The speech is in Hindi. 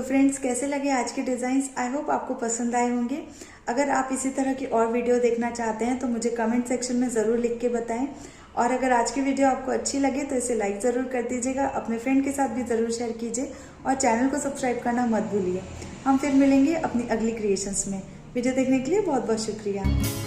फ्रेंड्स, कैसे लगे आज के डिजाइन्स? आई होप आपको पसंद आए होंगे। अगर आप इसी तरह की और वीडियो देखना चाहते हैं तो मुझे कमेंट सेक्शन में ज़रूर लिख के बताएं। और अगर आज की वीडियो आपको अच्छी लगे तो इसे लाइक ज़रूर कर दीजिएगा, अपने फ्रेंड के साथ भी ज़रूर शेयर कीजिए और चैनल को सब्सक्राइब करना मत भूलिए। हम फिर मिलेंगे अपनी अगली क्रिएशंस में। वीडियो देखने के लिए बहुत बहुत शुक्रिया।